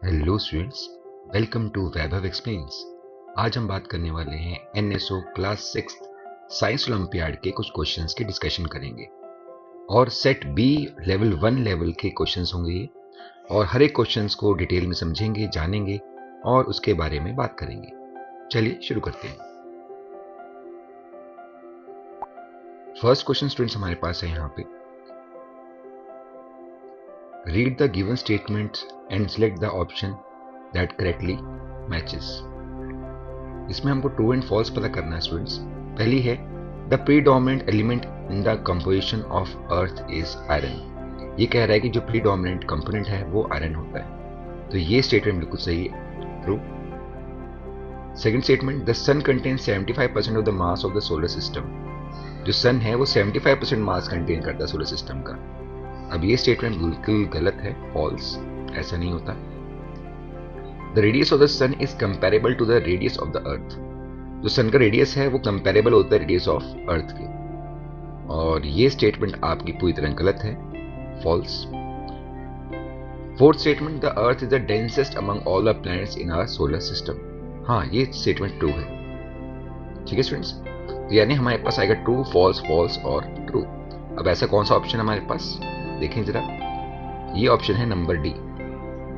Hello students, welcome to Vaibhav explains. आज हम बात करने वाले हैं एनएसओ क्लास 6 साइंस ओलंपियाड के कुछ क्वेश्चंस की डिस्कशन करेंगे और सेट बी लेवल 1 लेवल के क्वेश्चंस होंगे ये, और हर एक क्वेश्चंस को डिटेल में समझेंगे, जानेंगे और उसके बारे में बात करेंगे। चलिए शुरू करते हैं। फर्स्ट क्वेश्चन स्टूडेंट्स हमारे पास है यहाँ पे, read the given statements and select the option that correctly matches. इसमें हमको ट्रू एंड फॉल्स पता करना है स्टूडेंट्स। पहली है, the predominant element in the composition of earth is iron. ये कह रहा है कि जो प्रीडोमिनेंट कंपोनेंट है वो आयरन होता है, तो ये स्टेटमेंट बिल्कुल सही है, true. Second statement, the sun contains 75% of the mass of the solar system. जो सन है वो 75% मास कंटेन करता है सोलर सिस्टम का। अब ये स्टेटमेंट बिल्कुल गलत है, फॉल्स, ऐसा नहीं होता। The radius of the sun is comparable to the radius of the earth. जो सन का रेडियस है वो कंपेरेबल होता है रेडियस ऑफ अर्थ के, और ये स्टेटमेंट आपकी पूरी तरह गलत है, false. Fourth statement, the earth is the densest among all the planets in our solar system. हाँ, ये स्टेटमेंट ट्रू है। ठीक है स्टूडेंट्स, तो यानी हमारे पास आएगा ट्रू, फॉल्स, फॉल्स और ट्रू। अब ऐसा कौन सा ऑप्शन हमारे पास, देखें जरा। ये ऑप्शन है number D,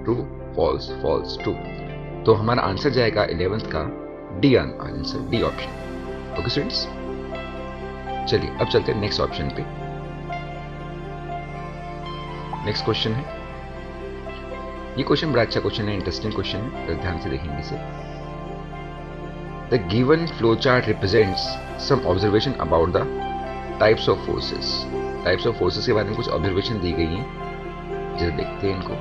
true, false, false, true. तो हमारा आंसर जाएगा 11th का D answer, D option. Okay students, चलिए अब चलते हैं नेक्स्ट ऑप्शन पे। नेक्स्ट क्वेश्चन है, ये क्वेश्चन बड़ा अच्छा क्वेश्चन है, इंटरेस्टिंग क्वेश्चन है, तो ध्यान से देखेंगे इसे। The given flow chart represents some observation about the types of forces. Types of forces के बारे में कुछ ऑब्जर्वेशन दी गई हैं, जरा देखते हैं इनको।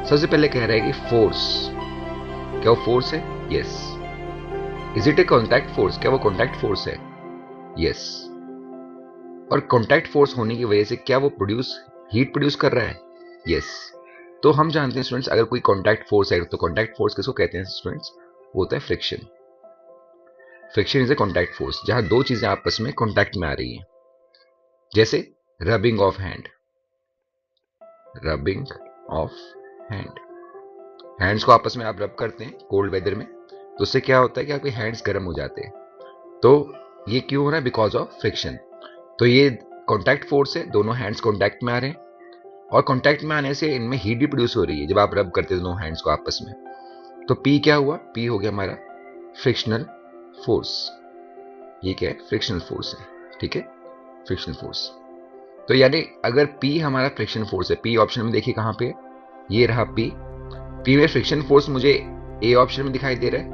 सबसे पहले कह रहा है कि फोर्स, क्या वो फोर्स है? Yes. Is it a contact force? क्या वो कॉन्टैक्ट फोर्स है? यस। और कॉन्टैक्ट फोर्स होने की वजह से क्या वो हीट प्रोड्यूस कर रहा है? यस। तो हम जानते हैं स्टूडेंट्स, अगर कोई कॉन्टैक्ट फोर्स है तो कॉन्टैक्ट फोर्स किसको कहते हैं स्टूडेंट्स? वो होता है friction. Friction is a contact force, जहां दो चीजें आपस में कॉन्टैक्ट में आ रही हैं, जैसे rubbing of hand. Rubbing of hand, hands को आपस में आप रब करते हैं कोल्ड वेदर में, तो उससे क्या होता है कि आपके हैंड्स गर्म हो जाते हैं। तो ये क्यों हो रहा है? Because of friction. तो ये कॉन्टैक्ट फोर्स है, दोनों हैंड्स कॉन्टैक्ट में आ रहे हैं, और कॉन्टैक्ट में आने से इनमें हीट भी प्रोड्यूस हो रही है जब आप रब करते हैं दोनों हैंड्स को आपस में। तो पी क्या हुआ? पी हो गया हमारा फ्रिक्शनल फोर्स। ये क्या है? फ्रिक्शनल फोर्स है। ठीक है, फ्रिक्शनल फोर्स। तो यानी अगर पी हमारा फ्रिक्शन फोर्स है, पी ऑप्शन में देखिए कहां पे, ये रहा पी। पी में फ्रिक्शन फोर्स मुझे ए ऑप्शन में दिखाई दे रहा है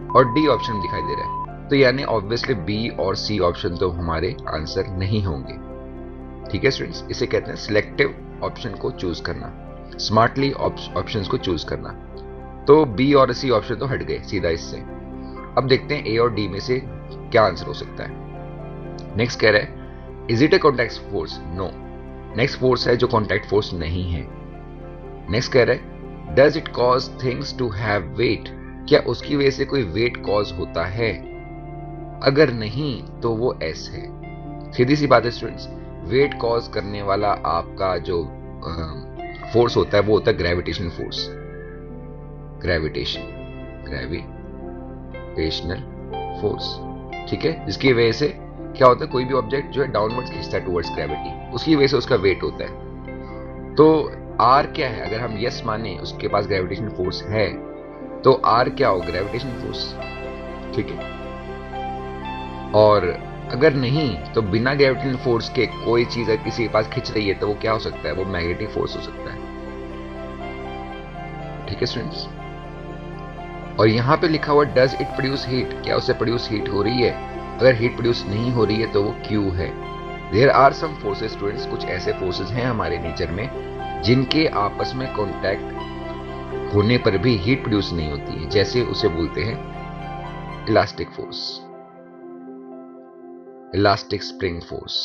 और डी ऑप्शन में दिखाई दे रहा है, तो यानी ऑब्वियसली बी और सी ऑप्शन तो हमारे आंसर नहीं होंगे। ठीक है स्टूडेंट्स, इसे कहते हैं सिलेक्टिव ऑप्शन को चूज करना, स्मार्टली ऑप्शंस को चूज करना। तो बी और सी ऑप्शन तो हट गए सीधा इससे। अब देखते हैं ए और डी में से क्या आंसर हो सकता है। नेक्स्ट कह रहा है, is it a contact force? No, next force है जो कॉन्टैक्ट फोर्स नहीं है। नेक्स्ट कह रहा है, does it cause things to have weight? क्या उसकी वजह से कोई वेट कॉज होता है? अगर नहीं तो वो एस है। सीधी सी बात है स्टूडेंट्स, वेट कॉज करने वाला आपका जो फोर्स होता है वो होता है ग्रेविटेशनल फोर्स। ग्रेविटेशनल फोर्स, ठीक है, जिसकी वजह से क्या होता है, कोई भी ऑब्जेक्ट जो है डाउनवर्ड्स खींचता है टुवर्ड्स ग्रेविटी, उसकी वजह से उसका वेट होता है। तो आर क्या है? अगर हम यस माने उसके पास ग्रेविटेशनल फोर्स है, तो आर क्या हो? Gravitational force. ठीक है, और अगर नहीं तो बिना ग्रेविटेशनल फोर्स के कोई चीज अगर किसी के पास खिंच रही है तो वो क्या हो सकता है? वो मैग्नेटिक फोर्स हो सकता है। ठीक है स्टूडेंट्स, और यहां पे लिखा हुआ डज इट प्रोड्यूस हीट? क्या उससे प्रोड्यूस हीट हो रही है? अगर हीट प्रोड्यूस नहीं हो रही है तो वो क्यू है। There are some forces students, कुछ ऐसे फोर्सेस हैं हमारे नेचर में जिनके आपस में कॉन्टैक्ट होने पर भी हीट प्रोड्यूस नहीं होती है, जैसे उसे बोलते हैं elastic force, elastic spring force.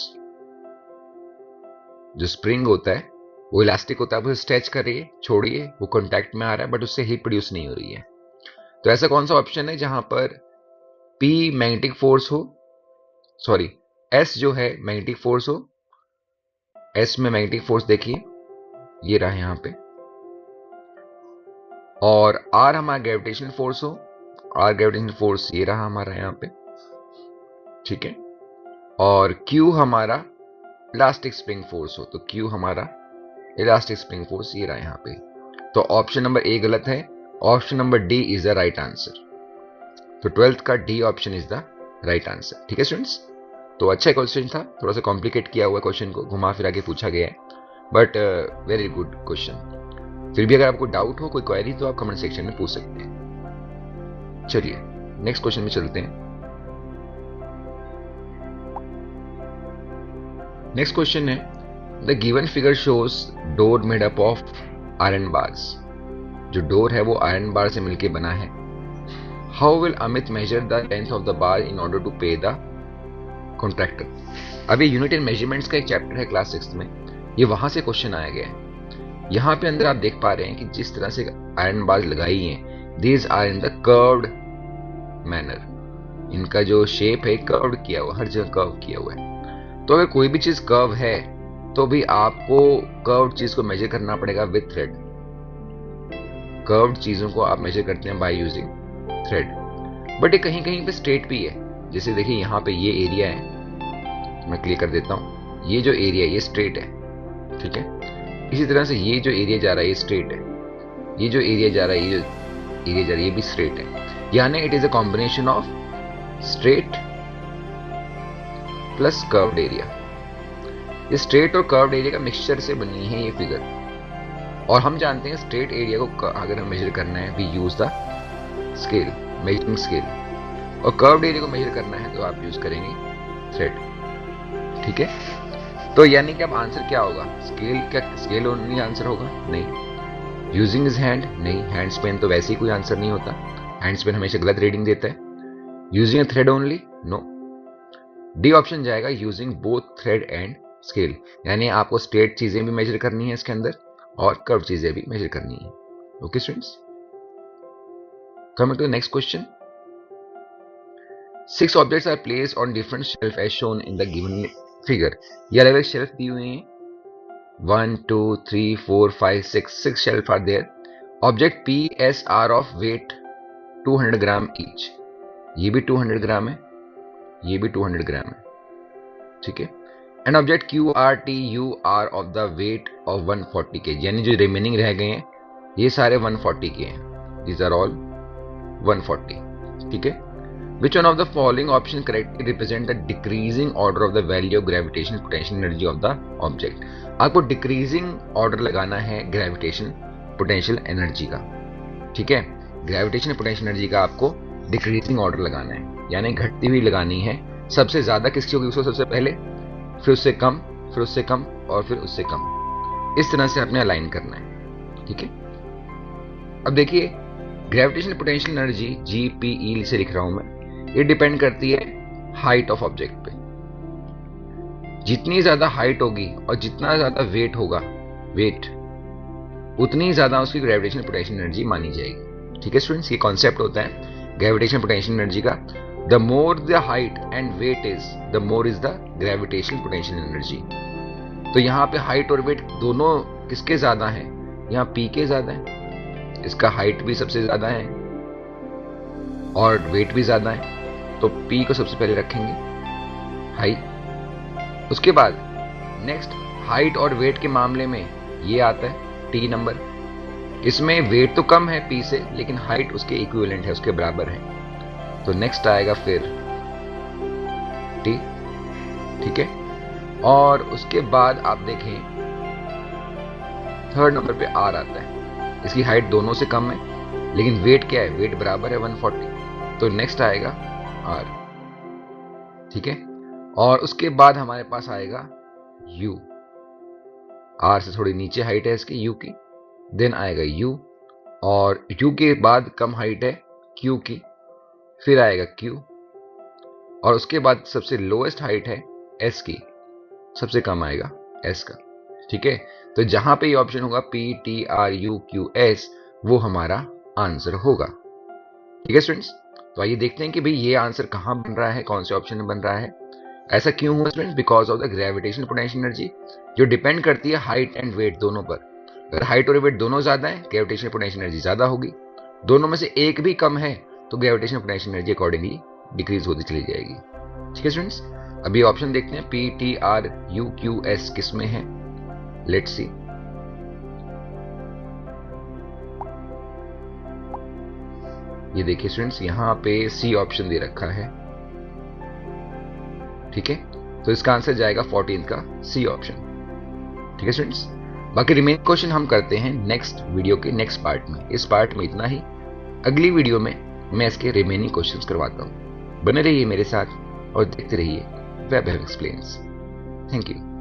जो स्प्रिंग होता है वो इलास्टिक होता है, वो स्ट्रेच कर रही है, छोड़िए, वो कॉन्टैक्ट में आ रहा है बट उससे हीट प्रोड्यूस नहीं हो रही है। तो ऐसा कौन सा ऑप्शन है जहां पर P मैग्नेटिक फोर्स हो, सॉरी S जो है मैग्नेटिक फोर्स हो, S में मैग्नेटिक फोर्स देखिए, ये रहा यहां पे, और आर हमारा ग्रेविटेशनल फोर्स हो, आर ग्रेविटेशनल फोर्स ये रहा हमारा यहाँ पे, ठीक है, और क्यू हमारा इलास्टिक स्प्रिंग फोर्स हो, तो क्यू हमारा इलास्टिक स्प्रिंग फोर्स ये रहा यहाँ पे। तो ऑप्शन नंबर ए गलत है, option number D is the right answer. तो 12th का D option is the right answer. ठीक है स्टूडेंट्स, तो अच्छा क्वेश्चन था, थोड़ा सा कॉम्प्लिकेट किया हुआ क्वेश्चन को घुमा फिरा के पूछा गया है, बट वेरी गुड क्वेश्चन। फिर भी अगर आपको डाउट हो, कोई क्वेरी, तो आप कमेंट सेक्शन में पूछ सकते हैं। चलिए नेक्स्ट क्वेश्चन में चलते हैं। नेक्स्ट क्वेश्चन है, the given figure shows door made up of iron bars. जो डोर है वो आयरन बार से मिलकर बना है। How will Amit measure the length of the bar in order to pay the contractor. अब ये यूनिट एंड मेजरमेंट्स का एक चैप्टर है क्लास 6 में, ये वहां से क्वेश्चन आया गया है। यहाँ पे अंदर आप देख पा रहे हैं कि जिस तरह से आयरन बार लगाई हैं, these are in the curved manner. इनका जो शेप है कर्व्ड किया हुआ, हर जगह कर्व किया हुआ है। तो अगर कोई भी चीज कर्व है तो भी आपको कर्व्ड चीज को मेजर करना पड़ेगा विद थ्रेड। कर्व्ड चीजों को आप मेजर करते हैं बाय यूजिंग थ्रेड, बट ये कहीं कहीं पे स्ट्रेट भी है। जैसे देखिए यहाँ पे ये एरिया है, मैं क्लियर कर देता हूँ, ये जो एरिया है ये स्ट्रेट है, ठीक है। इसी तरह से ये जो एरिया जा रहा है ये स्ट्रेट है, ये जो एरिया जा रहा है, ये जो एरिया जा रहा है ये भी स्ट्रेट है। यानी it is a combination of straight plus curved area. ये स्ट्रेट और कर्व्ड एरिया का मिक्सचर से बनी है ये फिगर। और हम जानते हैं स्ट्रेट एरिया को अगर हम मेजर करना है, we use the scale, measuring scale, और कर्व्ड एरिया को मेजर करना है तो आप यूज करेंगे थ्रेड। ठीक है, तो यानी कि अब आंसर क्या होगा? स्केल, क्या स्केल ओनली आंसर होगा? नहीं। यूजिंग इज हैंड, नहीं, हैंड्स पेन तो वैसे ही कोई आंसर नहीं होता, हैंड्स पेन हमेशा गलत रीडिंग देता है। Using thread only, no. D option जाएगा, using both thread and scale, यानी आपको स्ट्रेट चीजें भी मेजर करनी है इसके अंदर और कर्व चीजें भी मेजर करनी है। Okay students, coming to next question. 6 objects are placed on different shelf as shown in the given figure। ये अलग अलग शेल्फ दी हुई हैं, 1 2 3 4 5 6 shelf are there. Object P S R of weight 200 gram each. ये भी 200 ग्राम है, ये भी 200 ग्राम है, ठीक है। And object Q R T U R of the weight of 140 के, यानी जो रिमेनिंग रह गए हैं ये सारे 140 के हैं, दीज आर ऑल 140, ठीक है। Which one of the following option correctly represent the decreasing order of the value of gravitational potential energy of the object। आपको decreasing order लगाना है gravitation potential energy का, ठीक है। gravitation potential energy का आपको decreasing order लगाना है, यानी घटती हुई लगानी है। सबसे ज्यादा किसकी होगी उसको सबसे पहले, फिर उससे कम, फिर उससे कम और फिर उससे कम। इस तरह से आपने अलाइन करना है, ठीक है। अब देखिए ग्रेविटेशनल पोटेंशियल एनर्जी GPE से लिख रहा हूं मैं, ये डिपेंड करती है हाइट ऑफ ऑब्जेक्ट पे। जितनी ज्यादा हाइट होगी और जितना ज्यादा वेट होगा, वेट, उतनी ज्यादा उसकी ग्रेविटेशनल पोटेंशियल एनर्जी मानी जाएगी। ठीक है स्टूडेंट्स, ये कॉन्सेप्ट होता है ग्रेविटेशनल पोटेंशियल एनर्जी का। The more the height and weight is, the more is the gravitational potential energy. तो यहाँ पे हाइट और वेट दोनों किसके ज्यादा है? यहाँ पी के ज्यादा है, इसका हाइट भी सबसे ज्यादा है और वेट भी ज्यादा है, तो P को सबसे पहले रखेंगे हाई। उसके बाद नेक्स्ट हाइट और वेट के मामले में ये आता है T नंबर। इसमें वेट तो कम है P से, लेकिन हाइट उसके इक्विवेलेंट है, उसके बराबर है, तो नेक्स्ट आएगा फिर T, ठीक है। और उसके बाद आप देखें 3rd नंबर पे R आता है। इसकी हाइट दोनों से कम है, लेकिन वेट क्या है? वेट बराबर है 140, तो नेक्स्ट आएगा R, ठीक है। और उसके बाद हमारे पास आएगा U, R से थोड़ी नीचे हाइट है इसकी U की, देन आएगा U, और U के बाद कम हाइट है Q की, फिर आएगा Q, और उसके बाद सबसे लोएस्ट हाइट है S की, सबसे कम आएगा S का, ठीक है। तो जहां पे ये ऑप्शन होगा P T R U Q S, वो हमारा आंसर होगा, ठीक है स्टूडेंट्स। तो आइए देखते हैं कि भाई ये आंसर कहां बन रहा है, कौन से ऑप्शन में बन रहा है। ऐसा क्यों हुआ students? Because of the gravitational potential energy, जो डिपेंड करती है हाइट एंड वेट दोनों पर। अगर हाइट और वेट दोनों ज्यादा है, ग्रेविटेशनल पोटेंशियल एनर्जी ज्यादा होगी। दोनों में से एक भी कम है तो gravitational potential energy accordingly decrease होती चली जाएगी। ठीक है स्टूडेंट्स, अभी ऑप्शन देखते हैं P T R you Q S किस में है। Let's see. ये देखिए स्टूडेंट्स, यहां पे सी ऑप्शन दे रखा है। ठीक है, तो इसका आंसर जाएगा 14 का सी ऑप्शन। ठीक है स्टूडेंट्स, बाकी रिमेनिंग क्वेश्चन हम करते हैं नेक्स्ट वीडियो के नेक्स्ट पार्ट में। इस पार्ट में इतना ही, अगली वीडियो में मैं इसके रिमेनिंग क्वेश्चंस करवाता हूं। बने रहिए मेरे साथ और देखते रहिए वेब एक्सप्लेन्स। Thank you.